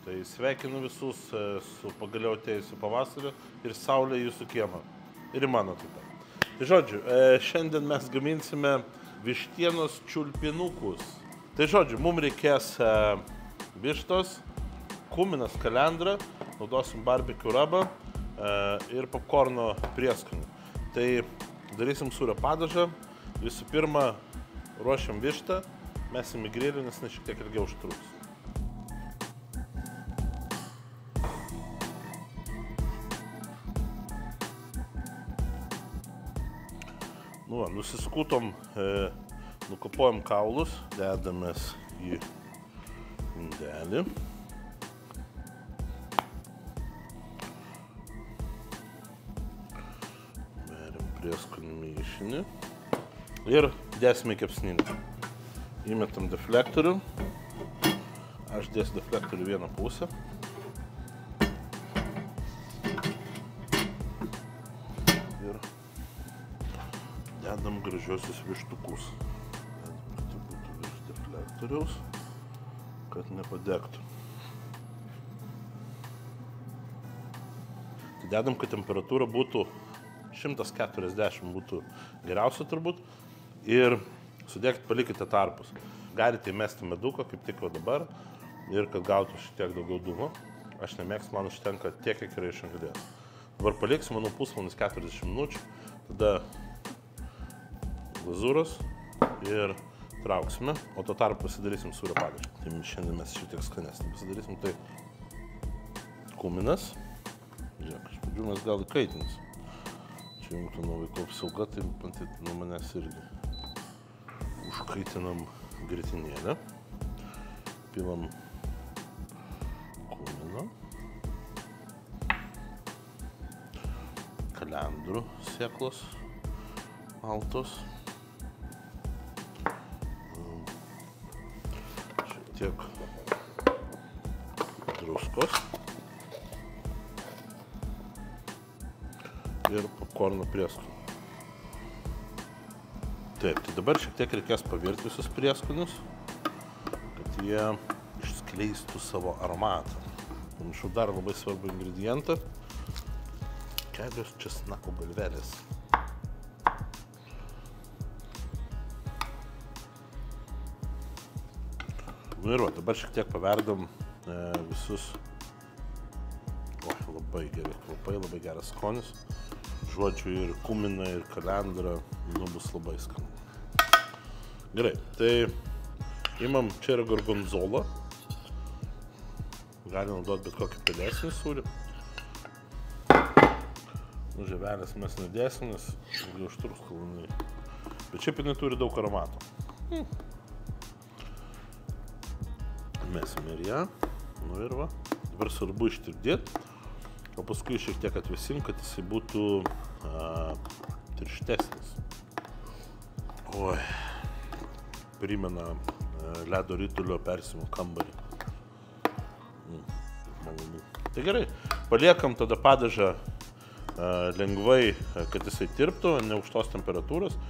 Tai sveikinu visus su pagaliau atėjusiu pavasariu ir saulė jūsų kiemą. Ir į mano taip pat. Tai žodžiu, šiandien mes gaminsime vištienos čiulpinukus. Tai žodžiu, mums reikės vištos, kuminas, kalendra, naudosim barbecue rubą ir popkorno prieskonių. Tai darysim sūrio padažą. Visų pirma, ruošiam vištą, mesim į grilį, nes šiek tiek ilgiau užtruks. Nusiskutom, nukapojam kaulus, dedamės į indelį. Beriam prieskonių mišinį ir dėsime į kepsninį. Įmetam deflektorių. Aš dėsiu deflektorių vieną pusę. Ir dedam gražiosius vištukus. Dedam, kad būtų virš deflektoriaus, kad nepadegtų. Tai dedam, kad temperatūra būtų 140 būtų geriausia turbūt. Ir sudėkit, palikite tarpus. Galite įmesti meduką, kaip tik dabar, ir kad gautų šiek tiek daugiau dūmo. Aš nemėgstu, man užtenka tiek, kiek yra iš anglies. Dabar paliksim, manau, pusvalandis 40 minučių. Tada glazūros ir trauksime, o to tarpu pasidarysim sūrio padažą. Tai šiandien mes šiek tiek skanesnį pasidarysim. Tai kuminas. Žiūrėk, iš pradžių mes gal įkaitinsim. Čia jungtų nuo vaiko apsauga, tai matyt nuo manęs irgi. Užkaitinam grietinėlę. Pilam kuminą. Kalendrų sėklos maltos. Šiek tiek druskos. Ir popkorno prieskonių. Taip, tai dabar šiek tiek reikės pavirti visus prieskonius, kad jie išskleistų savo aromatą. Pamiršau dar labai svarbų ingredientą. Kelios česnako galvelės. Nu ir dabar šiek tiek paverdam visus. Labai geri kvapai, labai geras skonis. Žodžiu, ir kuminą, ir kalendrą, bus labai skanu. Gerai, tai imam, čia yra gorgonzola. Galim naudoti bet kokį pelėsinį sūrį. Žievelės mes nedėsim, nes ilgiau užtruks kalnai. Bet šiaip jinai turi daug aromato. Mesim ir ją. Nu ir va. Dabar svarbu ištirpdėti. O paskui šiek tiek atvesim, kad jisai būtų tirštesnis. Oi, primena ledo ritulio persimo kambarį. Malonu. Tai gerai, paliekam tada padažą lengvai, kad jisai tirptų, neaukštos temperatūros.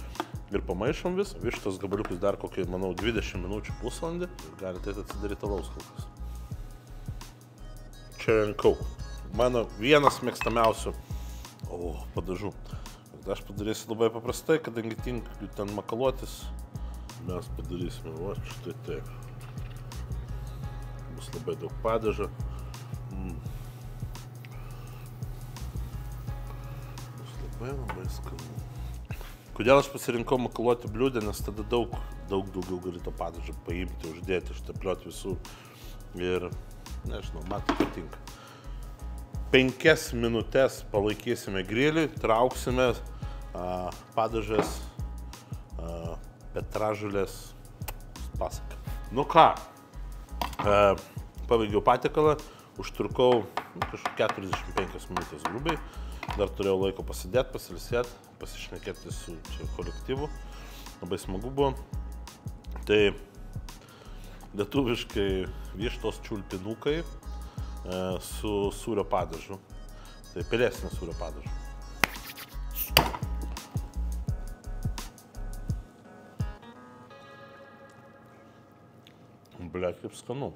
Ir pamaišom vis. Vištos gabaliukus dar kokį, manau, 20 minučių pusvalandį. Ir galite atsidaryti alaus kol kas. Čia renkau. Mano vienas mėgstamiausių padažų. Aš padarysiu labai paprastai, kadangi tinka ten makaluotis. Mes padarysime štai taip. Bus labai daug padažo. Bus labai skanu. Kodėl aš pasirinkau makaluoti bliūdę, nes tada daug daugiau gali to padažą paimti, uždėti, ištepliuoti visur. Ir, nežinau, man tai patinka. 5 minutės palaikysime grilį, trauksime padažas, petražolės pasaką. Nu ką, pabaigiau patiekalą, užtrukau kažkur 45 minutės grubiai. Dar turėjau laiko pasidėti, pasilisėti, pasišnekėti su čia kolektyvu. Labai smagu buvo. Tai lietuviškai vištos čiulpinukai su sūrio padažu. Tai pelėsinio sūrio padažu. Blet, kaip skanu.